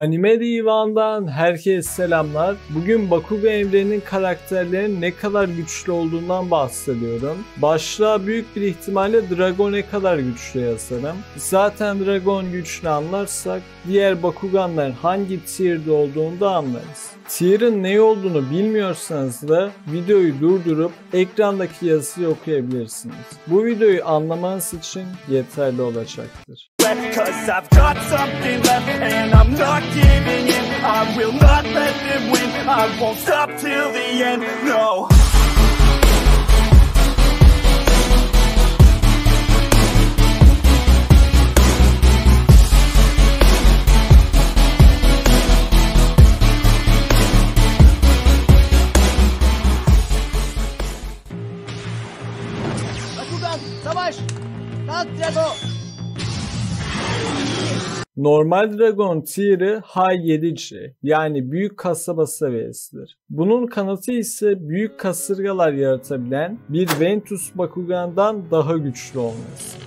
Anime Divan'dan herkese selamlar. Bugün Bakugan evreninin karakterlerinin ne kadar güçlü olduğundan bahsediyorum. Başlığa büyük bir ihtimalle Drago ne kadar güçlü yazarım. Zaten Dragon güçlü anlarsak diğer Bakuganların hangi tier'de olduğunu da anlarız. Tier'ın ne olduğunu bilmiyorsanız da videoyu durdurup ekrandaki yazıyı okuyabilirsiniz. Bu videoyu anlamanız için yeterli olacaktır. Savaş! Kalk Drago! Normal Dragon tier'i H7C yani büyük kasaba seviyesidir. Bunun kanıtı ise büyük kasırgalar yaratabilen bir Ventus Bakugan'dan daha güçlü olması.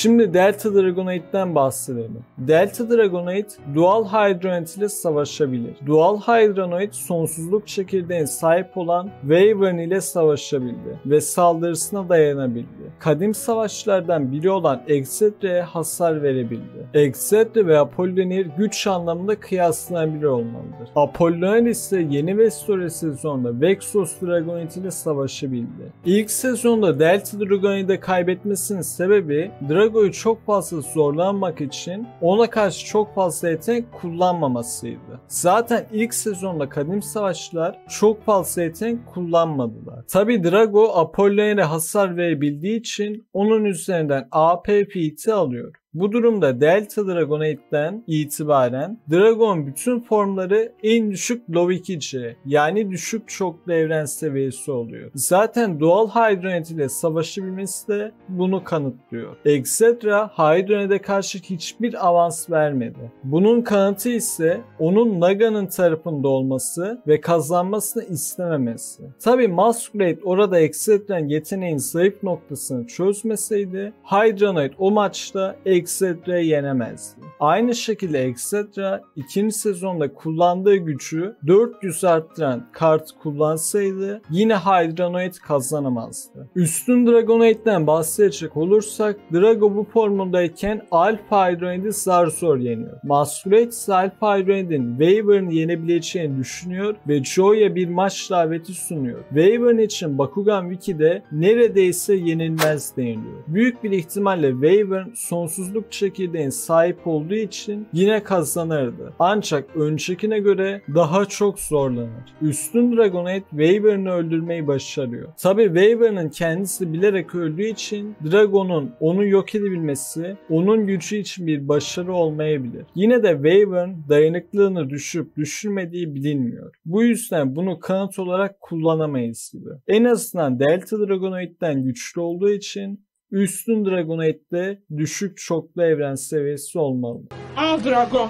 Şimdi Delta Dragonoid'den bahsedelim. Delta Dragonoid Dual Hydronoid ile savaşabilir. Dual Hydronoid sonsuzluk çekirdeğine sahip olan Wyvern ile savaşabildi ve saldırısına dayanabildi. Kadim savaşçılardan biri olan Excedri'ye hasar verebildi. Excedri ve Apollonier güç anlamında kıyaslanabilir olmalıdır. Apollonier ise yeni Vestori sezonunda Vexos Dragonoid ile savaşabildi. İlk sezonda Delta Dragonoid'e kaybetmesinin sebebi Drago'yu çok fazla zorlanmak için ona karşı çok fazla yetenek kullanmamasıydı. Zaten ilk sezonda kadim savaşçılar çok fazla yetenek kullanmadılar. Tabi Drago Apollonier'e hasar verebildiği için onun üzerinden AP feat'i alıyor. Bu durumda Delta Dragonoid'den itibaren Dragon bütün formları en düşük Low 2C yani düşük çoklu evren seviyesi oluyor. Zaten Dual Hydronoid ile savaşabilmesi de bunu kanıtlıyor. Excedra Hydronoid'e karşı hiçbir avans vermedi. Bunun kanıtı ise onun Naga'nın tarafında olması ve kazanmasını istememesi. Tabi Masquerade orada Excedra'nın yeteneğin zayıf noktasını çözmeseydi Hydronoid o maçta Excedri'yi yenemezdi. Aynı şekilde Excedra ikinci sezonda kullandığı gücü 400 arttıran kart kullansaydı yine Hydronoid kazanamazdı. Üstün Dragonoid'den bahsedecek olursak Drago bu formundayken Alpha Hydronoid'i zar zor yeniyor. Masquerade ise Alpha Hydronoid'in Wyvern'ı yenebileceğini düşünüyor ve Joe'ya bir maç daveti sunuyor. Wyvern için Bakugan Wiki'de neredeyse yenilmez deniliyor. Büyük bir ihtimalle Wyvern sonsuzluk çekirdeğine sahip olduğu için yine kazanırdı. Ancak öncekine göre daha çok zorlanır. Üstün Dragonoid Wyvern'ı öldürmeyi başarıyor. Tabi Wyvern'ın kendisi bilerek öldüğü için Dragon'un onu yok edebilmesi onun gücü için bir başarı olmayabilir. Yine de Wyvern dayanıklılığını düşüp düşürmediği bilinmiyor. Bu yüzden bunu kanıt olarak kullanamayız gibi. En azından Delta Dragonoid'den güçlü olduğu için üstün Dragonoid'de düşük çoklu evren seviyesi olmalı. Al Drago.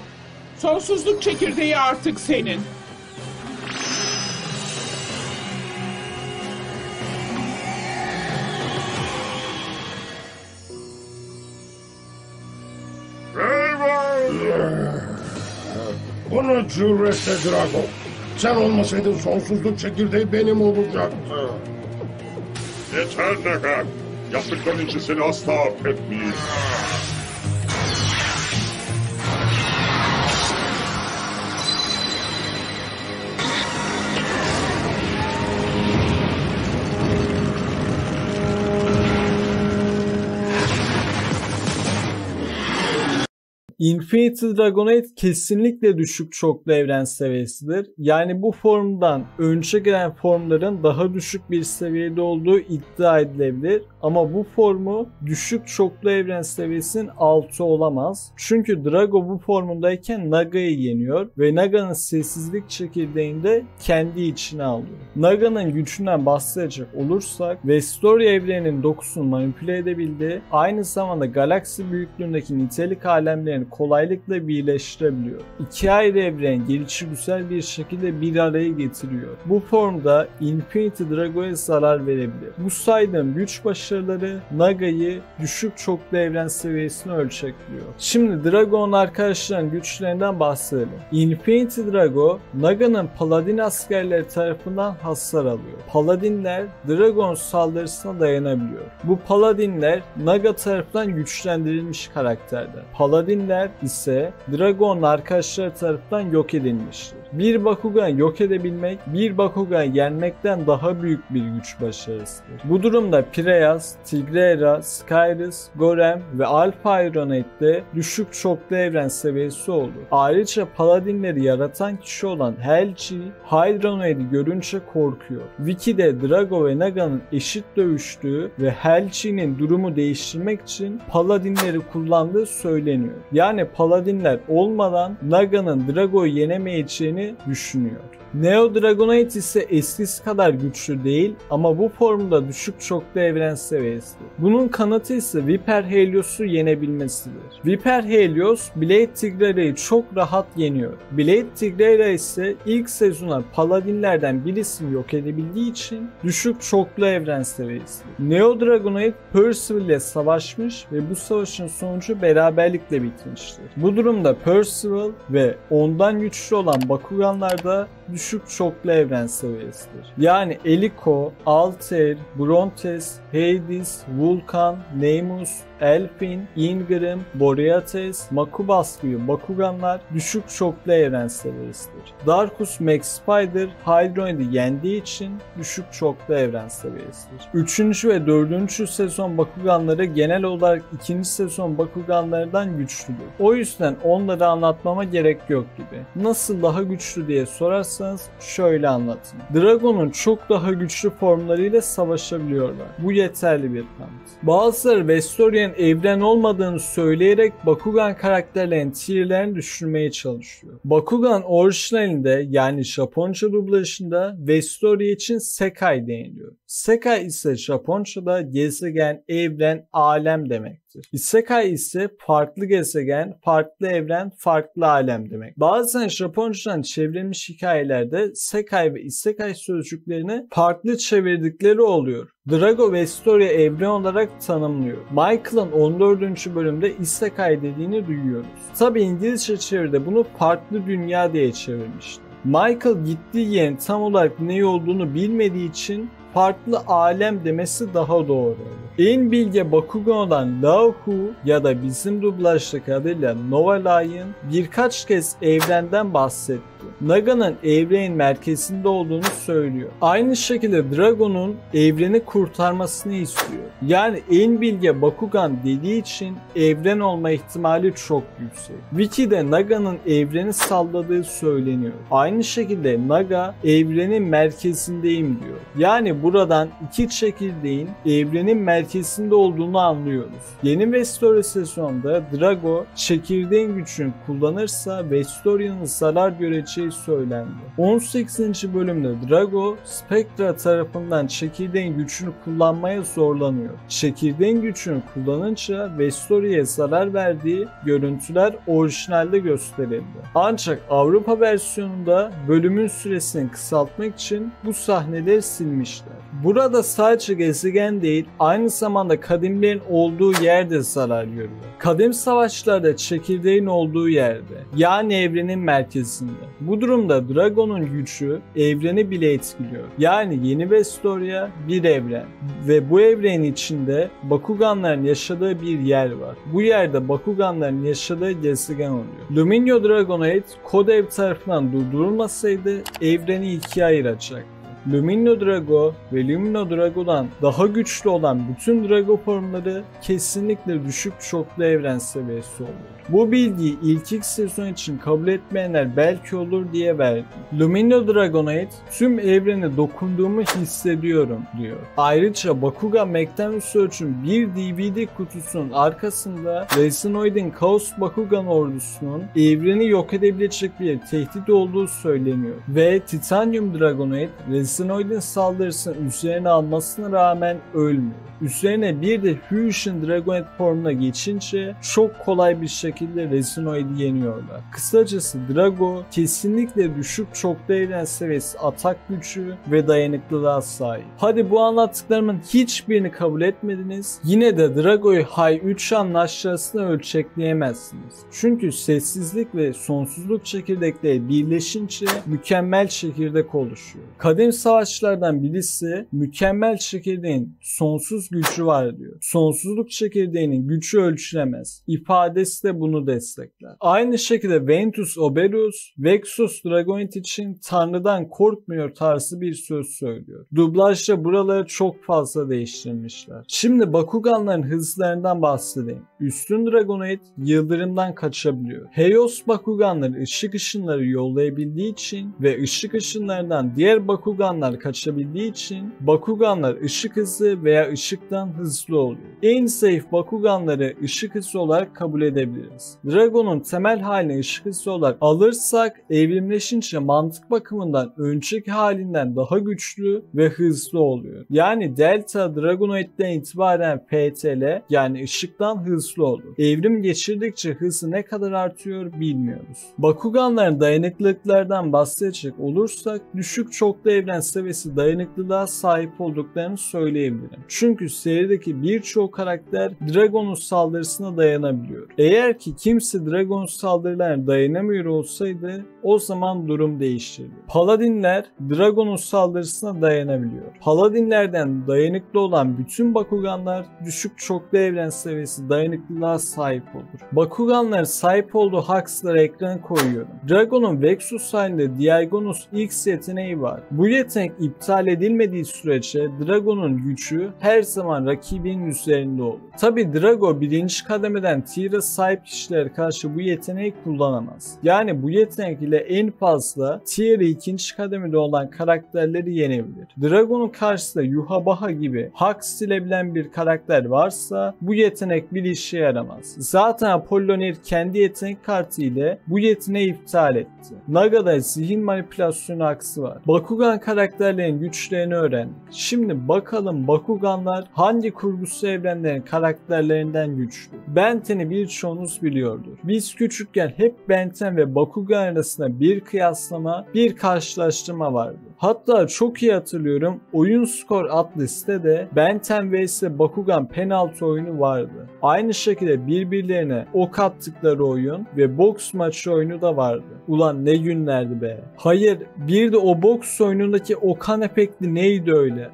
Sonsuzluk çekirdeği artık senin. Bunu cüretle Drago. Sen olmasaydın sonsuzluk çekirdeği benim olacaktı. Yeter Naga. Yaptıkların için seni asla affetmeyeyim. Infinity Dragonoid kesinlikle düşük çoklu evren seviyesidir. Yani bu formdan önce gelen formların daha düşük bir seviyede olduğu iddia edilebilir. Ama bu formu düşük çoklu evren seviyesinin altı olamaz. Çünkü Drago bu formundayken Naga'yı yeniyor ve Naga'nın sessizlik çekirdeğini de kendi içine alıyor. Naga'nın gücünden bahsedecek olursak Vestoria evreninin dokusunu manipüle edebildiği, aynı zamanda galaksi büyüklüğündeki nitelik alemlerini kolaylıkla birleştirebiliyor. İki ayrı evren gelişigüzel bir şekilde bir araya getiriyor. Bu formda Infinity Drago'ya zarar verebilir. Bu saydığım güç başarıları Naga'yı düşük çoklu evren seviyesine ölçekliyor. Şimdi Drago'nun arkadaşlarının güçlerinden bahsedelim. Infinity Drago, Naga'nın Paladin askerleri tarafından hasar alıyor. Paladinler Dragon saldırısına dayanabiliyor. Bu Paladinler Naga tarafından güçlendirilmiş karakterler. Paladinler ise Dragon'un arkadaşları tarafından yok edilmiştir. Bir Bakugan yok edebilmek, bir Bakugan yenmekten daha büyük bir güç başarısıdır. Bu durumda Pireas, Tigrera, Skyrus, Gorem ve Alpha Ironite'de düşük çoklu evren seviyesi olur. Ayrıca Paladinleri yaratan kişi olan Helgi, Hydronoid'i görünce korkuyor. Wiki'de Drago ve Naga'nın eşit dövüştüğü ve Helgi'nin durumu değiştirmek için Paladinleri kullandığı söyleniyor. Yani Paladinler olmadan Naga'nın Drago'yu yenemeyeceğini düşünüyor. Neo Dragonite ise eskisi kadar güçlü değil ama bu formda düşük çoklu evren seviyesidir. Bunun kanıtı ise Viper Helios'u yenebilmesidir. Viper Helios, Blade Tigrera'yı çok rahat yeniyor. Blade Tigrera ise ilk sezonda Paladinlerden birisini yok edebildiği için düşük çoklu evren seviyesidir. Neo Dragonite Percival ile savaşmış ve bu savaşın sonucu beraberlikle bitmiştir. Bu durumda Percival ve ondan güçlü olan Bakuganlarda düşük çoklu evren seviyesidir. Yani Eliko, Altair, Brontes, Hades, Vulcan, Nemus, Elfin, Ingram, Boreates, Makubas gibi Bakuganlar düşük çoklu evren seviyesidir. Darkus Max Spider, Hydroid'i yendiği için düşük çoklu evren seviyesidir. 3. ve 4. sezon Bakuganları genel olarak 2. sezon Bakuganlardan güçlüdür. O yüzden onları anlatmama gerek yok gibi. Nasıl daha güçlü diye sorarsanız şöyle anlatayım. Dragon'un çok daha güçlü formlarıyla savaşabiliyorlar. Bu yeterli bir kanıt. Bazıları Vestorian evren olmadığını söyleyerek Bakugan karakterlerin tierlerini düşürmeye çalışıyor. Bakugan orijinalinde yani Japonca dublajında Vestoria için Sekai deniliyor. Sekai ise Japonca'da gezegen, evren, alem demektir. Isekai ise farklı gezegen, farklı evren, farklı alem demek. Bazen Japoncadan çevrilmiş hikayelerde Sekai ve Isekai sözcüklerini farklı çevirdikleri oluyor. Drago Vestoria evren olarak tanımlıyor. Michael'ın 14. bölümde Isekai dediğini duyuyoruz. Tabi İngilizce çeviride bunu farklı dünya diye çevirmişler. Michael gittiği yerin tam olarak ne olduğunu bilmediği için farklı alem demesi daha doğru. En bilge Bakugan olan Laohu ya da bizim dublajdaki adıyla Nova Lion birkaç kez evrenden bahsetti. Naga'nın evrenin merkezinde olduğunu söylüyor. Aynı şekilde Dragon'un evreni kurtarmasını istiyor. Yani en bilge Bakugan dediği için evren olma ihtimali çok yüksek. Wiki'de Naga'nın evreni salladığı söyleniyor. Aynı şekilde Naga evrenin merkezindeyim diyor. Yani buradan iki çekirdeğin evrenin merkezinde olduğunu anlıyoruz. Yeni Vestoria sezonunda Drago çekirdeğin gücünü kullanırsa Vestoria'nın zarar göreceği söylendi. 18. bölümde Drago, Spectra tarafından çekirdeğin gücünü kullanmaya zorlanıyor. Çekirdeğin gücünü kullanınca Vestoria'ya zarar verdiği görüntüler orijinalde gösterildi. Ancak Avrupa versiyonunda bölümün süresini kısaltmak için bu sahneleri silmişler. Burada sadece gezegen değil, aynı zamanda kadimlerin olduğu yerde zarar görüyor. Kadim savaşlarda çekirdeğin olduğu yerde, yani evrenin merkezinde. Bu durumda Dragon'un gücü evreni bile etkiliyor. Yani yeni Vestoria bir evren ve bu evrenin içinde Bakuganların yaşadığı bir yer var. Bu yerde Bakuganların yaşadığı gezegen oluyor. Luminio Dragonite Kodev tarafından durdurulmasaydı evreni ikiye ayıracak. Luminio Drago ve Lumino Drago'dan daha güçlü olan bütün Drago formları kesinlikle düşük çoklu evren seviyesi olur. Bu bilgiyi ilk sezon için kabul etmeyenler belki olur diye verdim. Luminio Dragonite tüm evrene dokunduğumu hissediyorum diyor. Ayrıca Bakugan Mac'ten Research'un bir DVD kutusunun arkasında Resinoid'in Chaos Bakugan ordusunun evreni yok edebilecek bir tehdit olduğu söyleniyor. Ve Titanium Dragonite Resinoid'in saldırısını üzerine almasına rağmen ölmüyor. Üzerine bir de Fusion Dragonite formuna geçince çok kolay bir şekilde şekilde Resinoid'i yeniyorlar. Kısacası Drago kesinlikle düşük çoklu evren seviyesi atak gücü ve dayanıklılığa sahip. Hadi bu anlattıklarımın hiçbirini kabul etmediniz. Yine de Drago'yu High 3 aşağısına ölçekleyemezsiniz. Çünkü sessizlik ve sonsuzluk çekirdekleri birleşince mükemmel çekirdek oluşuyor. Kadim savaşçılardan birisi mükemmel çekirdeğin sonsuz gücü var diyor. Sonsuzluk çekirdeğinin gücü ölçülemez. İfadesi de bunu destekler. Aynı şekilde Ventus Oberus, Vexus Dragonite için Tanrı'dan korkmuyor tarzı bir söz söylüyor. Dublajda buraları çok fazla değiştirmişler. Şimdi Bakuganların hızlarından bahsedeyim. Üstün Dragonite yıldırımdan kaçabiliyor. Heios Bakuganları ışık ışınları yollayabildiği için ve ışık ışınlarından diğer Bakuganlar kaçabildiği için Bakuganlar ışık hızı veya ışıktan hızlı oluyor. En zayıf Bakuganları ışık hızı olarak kabul edebiliriz. Dragon'un temel halini ışık hızı olarak alırsak evrimleşince mantık bakımından önceki halinden daha güçlü ve hızlı oluyor. Yani Delta Dragonoid'den itibaren FTL yani ışıktan hızlı olur. Evrim geçirdikçe hızı ne kadar artıyor bilmiyoruz. Bakuganların dayanıklılıklardan bahsedecek olursak düşük çoklu evren seviyesi dayanıklılığa sahip olduklarını söyleyebilirim. Çünkü serideki birçok karakter Dragon'un saldırısına dayanabiliyor. Eğer ki kimse Dragon'un saldırılarına dayanamıyor olsaydı o zaman durum değişirdi. Paladinler Dragon'un saldırısına dayanabiliyor. Paladinlerden dayanıklı olan bütün Bakuganlar düşük çoklu evren seviyesi dayanıklılığa sahip olur. Bakuganlar sahip olduğu Hux'ları ekrana koyuyorum. Dragon'un Vexus halinde Diagonus X yeteneği var. Bu yetenek iptal edilmediği sürece Dragon'un gücü her zaman rakibinin üzerinde olur. Tabi Drago birinci kademeden tier'a sahip kişilere karşı bu yeteneği kullanamaz. Yani bu yetenek ile en fazla tier'i ikinci kademede olan karakterleri yenebilir. Dragon'un karşısında Yuhabaha gibi Hux silebilen bir karakter varsa bu yetenek bir işe yaramaz. Zaten Apollonier kendi yetenek kartı ile bu yeteneği iptal etti. Naga'da zihin manipülasyonu aksı var. Bakugan karakterlerin güçlerini öğrendik. Şimdi bakalım Bakuganlar hangi kurgusu evrenlerin karakterlerinden güçlü? Benten'i birçoğunuz biliyordur. Biz küçükken hep Benten ve Bakugan arasında bir kıyaslama, bir karşılaştırma vardı. Hatta çok iyi hatırlıyorum Oyun Skor adlı sitede Benten vs Bakugan penaltı oyunu vardı. Aynı şekilde birbirlerine ok attıkları oyun ve boks maçı oyunu da vardı. Ulan ne günlerdi be. Hayır bir de o boks oyunundaki Okan efekti neydi öyle?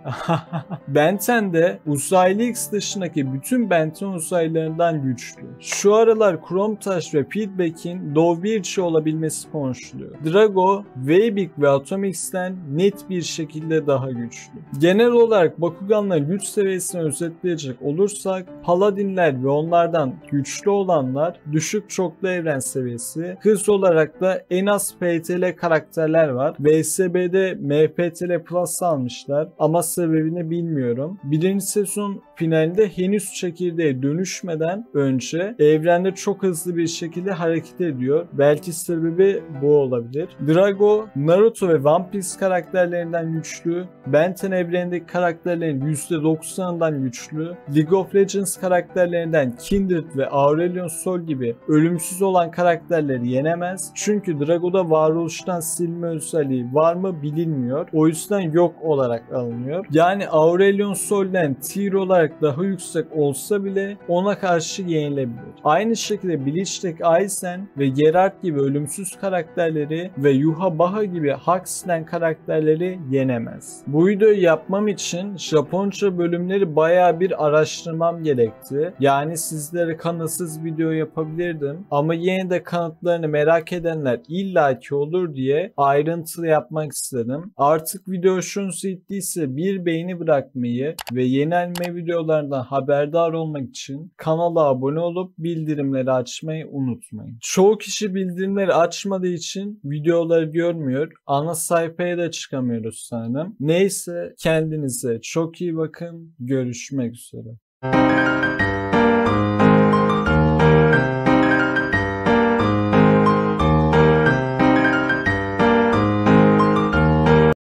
Benten de uzaylı X dışındaki bütün Benten uzaylılarından güçlü. Şu aralar Chrometaş ve Feedback'in Dovbirçi olabilmesi konuşuluyor. Drago, Weibik ve Atomix'ten net bir şekilde daha güçlü. Genel olarak Bakuganların güç seviyesini özetleyecek olursak Paladinler ve onlardan güçlü olanlar düşük çoklu evren seviyesi, hız olarak da en az PTL karakterler var. VSB'de MPTL Plus almışlar ama sebebini bilmiyorum. Birinci sezon finalinde henüz çekirdeğe dönüşmeden önce evrende çok hızlı bir şekilde hareket ediyor. Belki sebebi bu olabilir. Drago, Naruto ve One Piece karakterlerinden güçlü. Benten evrenindeki karakterlerin %90'ından güçlü. League of Legends karakterlerinden Kindred ve Aurelion Sol gibi ölümsüz olan karakterleri yenemez. Çünkü Drago'da varoluştan silme özelliği var mı bilinmiyor. O yüzden yok olarak alınıyor. Yani Aurelion Sol'den tier olarak daha yüksek olsa bile ona karşı yenilebilir. Aynı şekilde Bleach'teki Aizen ve Geralt gibi ölümsüz karakterleri ve Yuhabaha gibi Hux'den karakterleri yenemez. Bu videoyu yapmam için Japonca bölümleri bayağı bir araştırmam gerekti. Yani sizlere kanıtsız video yapabilirdim ama yine de kanıtlarını merak edenler illaki olur diye ayrıntılı yapmak istedim. Artık video hoşunuza gittiyse bir beğeni bırakmayı ve yeni anime videolardan haberdar olmak için kanala abone olup bildirimleri açmayı unutmayın. Çoğu kişi bildirimleri açmadığı için videoları görmüyor. Ana sayfaya da çıkamıyoruz sanırım. Neyse kendinize çok iyi bakın. Görüşmek üzere.